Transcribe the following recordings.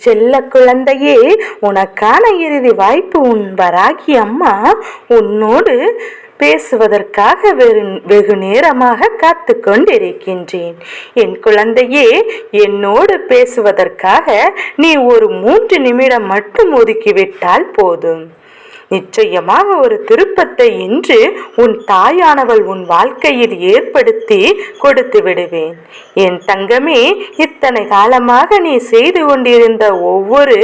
செல்ல குழந்தையே, உனக்கான இறுதி வாய்ப்பு. உன் வராகி அம்மா உன்னோடு பேசுவதற்காக வெகு நேரமாக காத்து கொண்டிருக்கின்றேன். என் குழந்தையே, என்னோடு பேசுவதற்காக நீ ஒரு 3 நிமிடம் மட்டும் ஒதுக்கிவிட்டால் போதும். நிச்சயமாக ஒரு திருப்பத்தை இன்று உன் தாயானவள் உன் வாழ்க்கையில் ஏற்படுத்தி கொடுத்து விடுவேன். என் தங்கமே, இத்தனை காலமாக நீ செய்து கொண்டிருந்த ஒவ்வொரு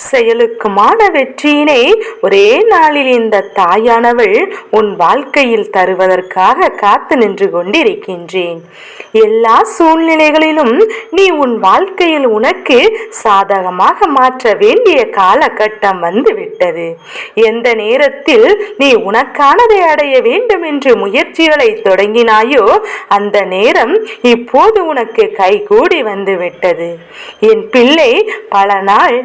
செயலுக்குமான வெற்றியினை ஒரே நாளில் இந்த தாயானவள் உன் வாழ்க்கையில் தருவதற்காக காத்து நின்று கொண்டிருக்கின்றேன். எல்லா சூழ்நிலைகளிலும் நீ உன் வாழ்க்கையில் உனக்கு சாதகமாக மாற்ற வேண்டிய காலகட்டம் வந்துவிட்டது. எந்த நேரத்தில் நீ உனக்கானதை அடைய வேண்டும் என்று முயற்சிகளை தொடங்கினாயோ அந்த நேரம் இப்போது உனக்கு கைகூடி வந்துவிட்டது. என் பிள்ளை, பல நாள்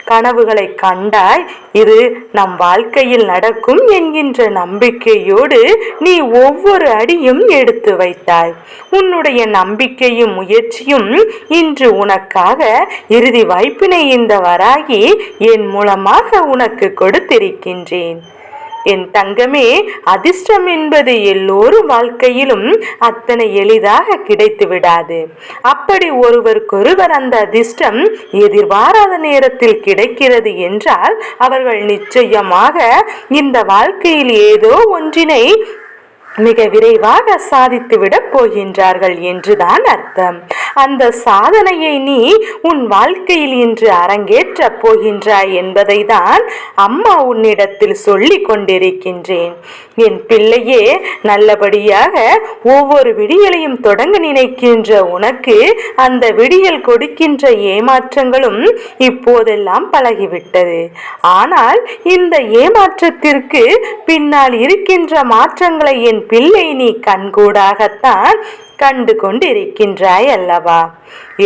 கனவுகளை கண்டாய். இது நம் வாழ்க்கையில் நடக்கும் என்கின்ற நம்பிக்கையோடு நீ ஒவ்வொரு அடியும் எடுத்து வைத்தாய். உன்னுடைய நம்பிக்கையும் முயற்சியும் இன்று உனக்காக இறுதி வாய்ப்பினை இந்த வராகி என் மூலமாக உனக்கு கொடுத்திருக்கின்றேன். என் தங்கமே, அதிர்ஷ்டம் என்பது எல்லோரும் வாழ்க்கையிலும் அத்தனை எளிதாக கிடைத்து விடாது. அப்படி ஒருவருக்கொருவர் அந்த அதிர்ஷ்டம் எதிர்பாராத நேரத்தில் கிடைக்கிறது என்றால் அவர்கள் நிச்சயமாக இந்த வாழ்க்கையில் ஏதோ ஒன்றினை மிக விரைவாக சாதித்துவிடப் போகின்றார்கள் என்றுதான் அர்த்தம். அந்த சாதனையை நீ உன் வாழ்க்கையில் இன்று அரங்கேற்ற போகின்றாய் என்பதை தான் அம்மா உன்னிடத்தில் சொல்லி கொண்டிருக்கின்றேன். என் பிள்ளையே, நல்லபடியாக ஒவ்வொரு விடியலையும் தொடங்க நினைக்கின்ற உனக்கு அந்த விடியல் கொடுக்கின்ற ஏமாற்றங்களும் இப்போதெல்லாம் பழகிவிட்டது. ஆனால் இந்த ஏமாற்றத்திற்கு பின்னால் இருக்கின்ற மாற்றங்களை என் பிள்ளை நீ கண்கூடாகத்தான் கண்டு கொண்டிருக்கின்றாய் அல்லவா?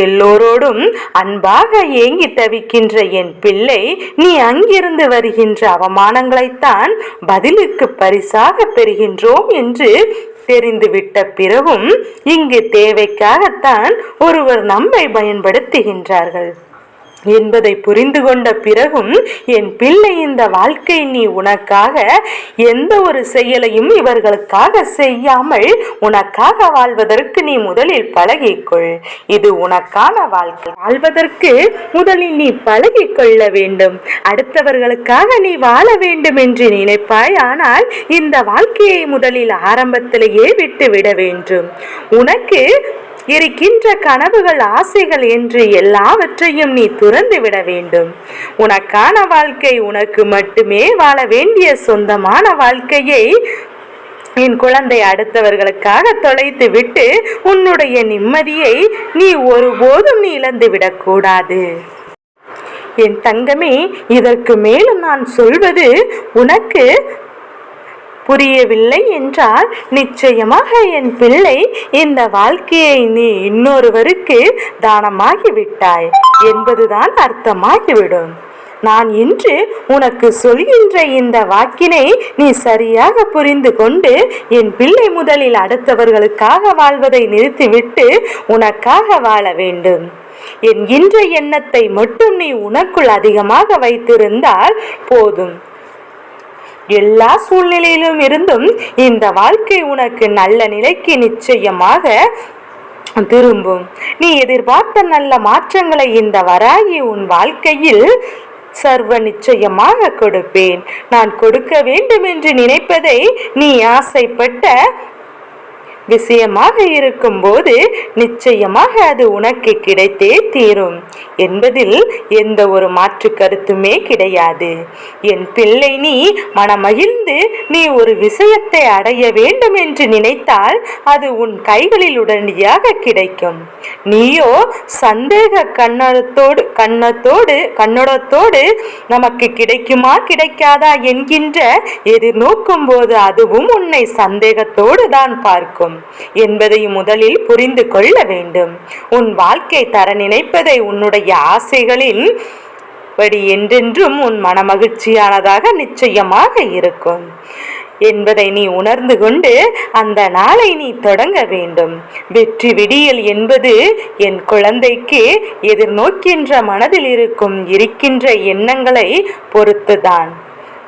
எல்லோரோடும் அன்பாக ஏங்கி தவிக்கின்ற என் பிள்ளை, நீ அங்கிருந்து வருகின்ற அவமானங்களைத்தான் பதிலுக்கு பரிசாக பெறுகின்றோம் என்று தெரிந்துவிட்ட பிறகும் இங்கு தேவைக்காகத்தான் ஒருவர் நம்மை பயன்படுத்துகின்றார்கள் என்பதை புரிந்து கொண்ட பிறகும் என் பிள்ளை, இந்த வாழ்க்கை நீ உனக்காக எந்த ஒரு செயலையும் இவர்களுக்காக செய்யாமல் உனக்காக வாழ்வதற்கு நீ முதலில் பழகிக்கொள். இது உனக்கான வாழ்க்கை. வாழ்வதற்கு முதலில் நீ பழகிக்கொள்ள வேண்டும். அடுத்தவர்களுக்காக நீ வாழ வேண்டும் என்று நினைப்பாய். ஆனால் இந்த வாழ்க்கையை முதலில் ஆரம்பத்திலேயே விட்டுவிட வேண்டும். உனக்கு இருக்கின்ற கனவுகள், ஆசைகள் என்று எல்லாவற்றையும் நீ துறந்து விட வேண்டும். உனக்கான வாழ்க்கை, உனக்கு மட்டுமே வாழ வேண்டிய சொந்தமான வாழ்க்கையை என் குழந்தை அடுத்தவர்களுக்காக தொலைத்து விட்டு உன்னுடைய நிம்மதியை நீ ஒருபோதும் நீ இழந்து விடக்கூடாது. என் தங்கமே, இதற்கு மேலும் நான் சொல்வது உனக்கு புரியவில்லை என்றால் நிச்சயமாக என் பிள்ளை, இந்த வாழ்க்கையை நீ இன்னொருவருக்கு தானமாகி விட்டாய் என்பதுதான் அர்த்தமாகிவிடும். நான் இன்று உனக்கு சொல்கின்ற இந்த வாக்கினை நீ சரியாக புரிந்து கொண்டு என் பிள்ளை, முதலில் அடுத்தவர்களுக்காக வாழ்வதை நிறுத்திவிட்டு உனக்காக வாழ வேண்டும் என்கின்ற எண்ணத்தை மட்டும் நீ உனக்குள் அதிகமாக வைத்திருந்தால் போதும். எல்லா சூழ்நிலையிலும் இருந்தும் இந்த வாழ்க்கை உனக்கு நல்ல நிலைக்கு நிச்சயமாக திரும்பும். நீ எதிர்பார்த்த நல்ல மாற்றங்களை இந்த வராகி உன் வாழ்க்கையில் சர்வ நிச்சயமாக கொடுப்பேன். நான் கொடுக்க வேண்டும் என்று நினைப்பதை நீ ஆசைப்பட்ட விஷயமாக இருக்கும்போது நிச்சயமாக அது உனக்கு கிடைத்தே தீரும் என்பதில் எந்த ஒரு மாற்று கருத்துமே கிடையாது. என் பிள்ளை, நீ மனமகிழ்ந்து நீ ஒரு விஷயத்தை அடைய வேண்டும் என்று நினைத்தால் அது உன் கைகளில் உடனடியாக கிடைக்கும். நீயோ சந்தேக கண்ணோட்டத்தோடு நமக்கு கிடைக்குமா கிடைக்காதா என்கின்ற எதிர்நோக்கும் போது அதுவும் உன்னை சந்தேகத்தோடு தான் பார்க்கும் என்பதை முதலில் புரிந்து கொள்ள வேண்டும். உன் வாழ்க்கை தர நினைப்பதை உன்னுடைய ஆசைகளின் படி என்றென்றும் உன் மன மகிழ்ச்சியானதாக நிச்சயமாக இருக்கும். என்பதை நீ உணர்ந்து கொண்டு அந்த நாளை நீ தொடங்க வேண்டும். வெற்றி விடியல் என்பது என் குழந்தைக்கு எதிர்நோக்கின்ற மனதில் இருக்கின்ற எண்ணங்களை பொறுத்துதான்.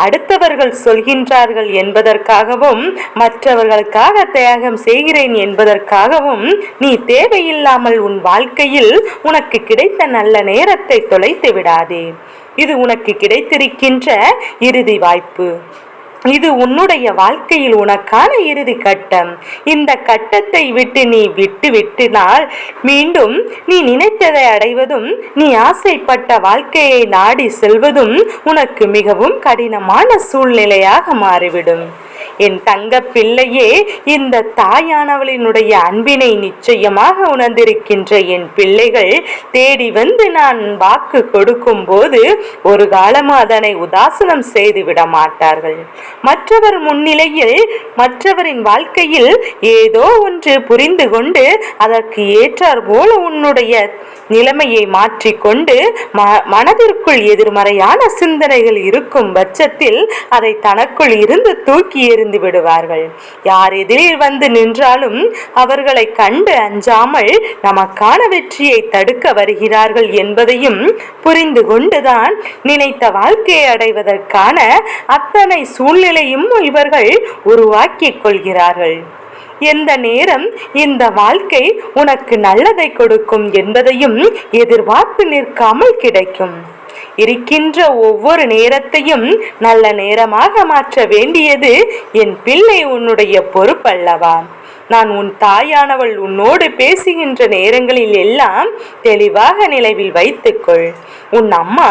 அடுத்தவர்கள் சொல்கின்றார்கள் என்பதற்காகவும் மற்றவர்களுக்காக தியாகம் செய்கிறேன் என்பதற்காகவும் நீ தேவையில்லாமல் உன் வாழ்க்கையில் உனக்கு கிடைத்த நல்ல நேரத்தை தொலைத்து விடாதே. இது உனக்கு கிடைத்திருக்கின்ற இறுதி வாய்ப்பு. இது உன்னுடைய வாழ்க்கையில் உனக்கான இறுதி கட்டம். இந்த கட்டத்தை விட்டு நீ விட்டுவிட்டினால் மீண்டும் நீ நினைத்ததை அடைவதும் நீ ஆசைப்பட்ட வாழ்க்கையை நாடி செல்வதும் உனக்கு மிகவும் கடினமான சூழ்நிலையாக மாறிவிடும். என் தங்க பிள்ளையே, இந்த தாயானவளினுடைய அன்பினை நிச்சயமாக உணர்ந்திருக்கின்ற என் பிள்ளைகள் தேடி வந்து நான் வாக்கு கொடுக்கும் போது ஒரு காலம் அதனை உதாசனம் செய்து விட மாட்டார்கள். மற்றவர் முன்னிலையில் மற்றவரின் வாழ்க்கையில் ஏதோ ஒன்று புரிந்து கொண்டு அதற்கு ஏற்றார் போல உன்னுடைய நிலைமையை மாற்றிக்கொண்டு மனதிற்குள் எதிர்மறையான சிந்தனைகள் இருக்கும் பட்சத்தில் அதை தனக்குள் இருந்து தூக்கி எறிந்து விடுவார்கள். யார் எதிரில் வந்து நின்றாலும் அவர்களை கண்டு அஞ்சாமல் நமக்கான வெற்றியை தடுக்க வருகிறார்கள் என்பதையும் புரிந்து கொண்டுதான் நினைத்த வாழ்க்கையை அடைவதற்கான அத்தனை சூழ்நிலையும் இவர்கள் உருவாக்கிக் கொள்கிறார்கள். எந்த நேரம் இந்த வாழ்க்கை உனக்கு நல்லதை கொடுக்கும் என்பதையும் எதிர்பார்த்து நிற்காமல் கிடைக்கும். இருக்கின்ற ஒவ்வொரு நேரத்தையும் நல்ல நேரமாக மாற்ற வேண்டியது என் பிள்ளை உன்னுடைய பொறுப்பல்லவா? நான் உன் தாயானவள் உன்னோடு பேசுகின்ற நேரங்களில் எல்லாம் தெளிவாக நினைவில் வைத்துக்கொள். உன் அம்மா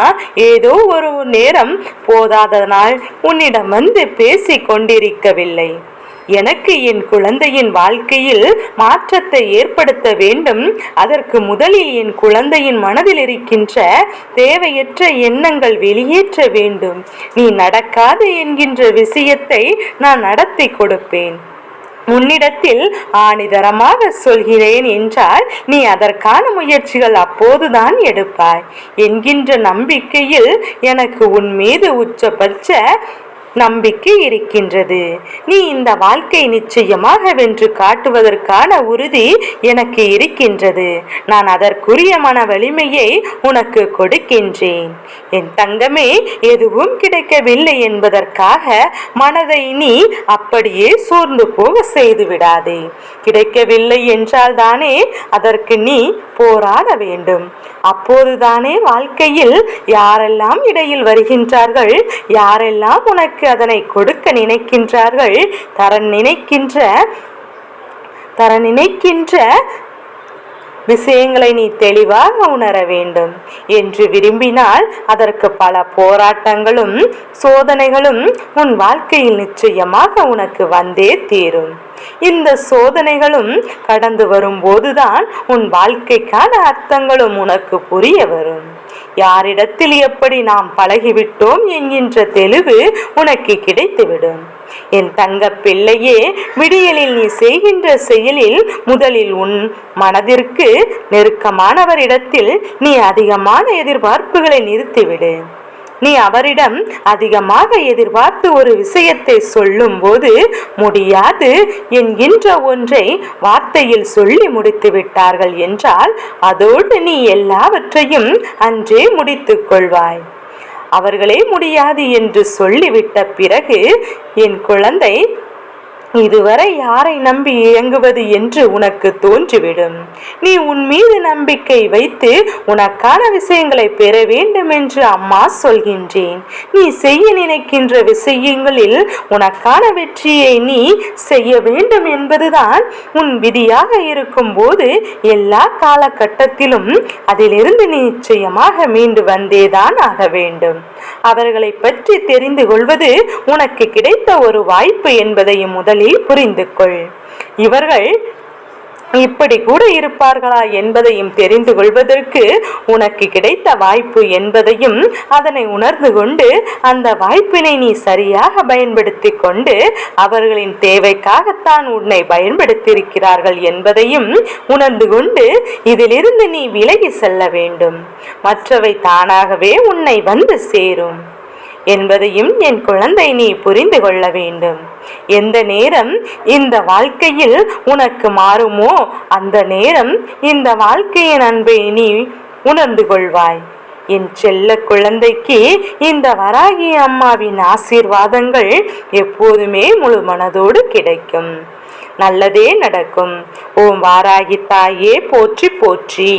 ஏதோ ஒரு நேரம் போதாதனால் உன்னிடம் வந்து பேசிக் கொண்டிருக்கவில்லை. எனக்கு என் குழந்தையின் வாழ்க்கையில் மாற்றத்தை ஏற்படுத்த வேண்டும். அதற்கு முதலில் என் குழந்தையின் மனதில் இருக்கின்ற தேவையற்ற எண்ணங்கள் வெளியேற்ற வேண்டும். நீ நடக்காது என்கின்ற விஷயத்தை நான் நடத்தி கொடுப்பேன். உன்னிடத்தில் ஆணிதரமாக சொல்கிறேன் என்றால் நீ அதற்கான முயற்சிகள் அப்போதுதான் எடுப்பாய் என்கின்ற நம்பிக்கையில் எனக்கு உன் மீது உச்சபட்ச நம்பிக்கை இருக்கின்றது. நீ இந்த வாழ்க்கை நிச்சயமாக வென்று காட்டுவதற்கான உறுதி எனக்கு இருக்கின்றது. நான் அதற்குரிய மன வலிமையை உனக்கு கொடுக்கின்றேன். என் தங்கமே, எதுவும் கிடைக்கவில்லை என்பதற்காக மனதை நீ அப்படியே சோர்ந்து போக செய்து விடாதே. கிடைக்கவில்லை என்றால் தானே அதற்கு நீ போராட வேண்டும். அப்போதுதானே வாழ்க்கையில் யாரெல்லாம் இடையில் வருகின்றார்கள், யாரெல்லாம் உனக்கு அதனை கொடுக்க நினைக்கின்றார்கள், தர நினைக்கின்ற விஷயங்களை நீ தெளிவாக உணர வேண்டும் என்று விரும்பினால் அதற்கு பல போராட்டங்களும் சோதனைகளும் உன் வாழ்க்கையில் நிச்சயமாக உனக்கு வந்தே தீரும். இந்த சோதனைகளும் கடந்து வரும்போதுதான் உன் வாழ்க்கைக்கான அர்த்தங்களும் உனக்கு புரிய வரும். யாரிடத்தில் எப்படி நாம் பழகிவிட்டோம் என்கின்ற தெளிவு உனக்கு கிடைத்துவிடும். என் தங்க பிள்ளையே, விடியலில் நீ செய்கின்ற செயலில் முதலில் உன் மனதிற்கு நெருக்கமானவரிடத்தில் நீ அதிகமான எதிர்பார்ப்புகளை நிறுத்திவிடு. நீ அவரிடம் அதிகமாக எதிர்பார்த்து ஒரு விஷயத்தை சொல்லும் போது முடியாது என்கின்ற ஒன்றை வார்த்தையில் சொல்லி முடித்து விட்டார்கள் என்றால் அதோடு நீ எல்லாவற்றையும் அன்றே முடித்துக் கொள்வாய். அவர்களே முடியாது என்று சொல்லிவிட்ட பிறகு என் குழந்தை இதுவரை யாரை நம்பி இயங்குவது என்று உனக்கு தோன்றிவிடும். நீ உன் மீது நம்பிக்கை வைத்து உனக்கான விஷயங்களை பெற வேண்டும் என்று அம்மா சொல்கின்றேன். நீ செய்ய நினைக்கின்ற விஷயங்களில் உனக்கான வெற்றியை நீ செய்ய வேண்டும் என்பதுதான் உன் விதியாக இருக்கும் போது எல்லா காலகட்டத்திலும் அதிலிருந்து நீ நிச்சயமாக மீண்டு வந்தேதான் ஆக வேண்டும். அவர்களை பற்றி தெரிந்து கொள்வது உனக்கு கிடைத்த ஒரு வாய்ப்பு என்பதையும் முதலில் புரிந்து கொள். இவர்கள் இப்படி கூட இருப்பார்களா என்பதையும் தெரிந்து கொள்வதற்கு உனக்கு கிடைத்த வாய்ப்பு என்பதையும் அதனை உணர்ந்து கொண்டு அந்த வாய்ப்பினை நீ சரியாக பயன்படுத்தி கொண்டு அவர்களின் தேவைக்காகத்தான் உன்னை பயன்படுத்தியிருக்கிறார்கள் என்பதையும் உணர்ந்து கொண்டு இதிலிருந்து நீ விலகி செல்ல வேண்டும். மற்றவை தானாகவே உன்னை வந்து சேரும் என்பதையும் என் குழந்தை நீ புரிந்து கொள்ள வேண்டும். எந்த நேரம் இந்த வாழ்க்கையில் உனக்கு மாறுமோ அந்த நேரம் இந்த வாழ்க்கையின் அன்பை நீ உணர்ந்து கொள்வாய். என் செல்ல குழந்தைக்கு இந்த வராகி அம்மாவின் ஆசீர்வாதங்கள் எப்போதுமே முழு மனதோடு கிடைக்கும். நல்லதே நடக்கும். ஓம் வாராகி தாயே போற்றி போற்றி.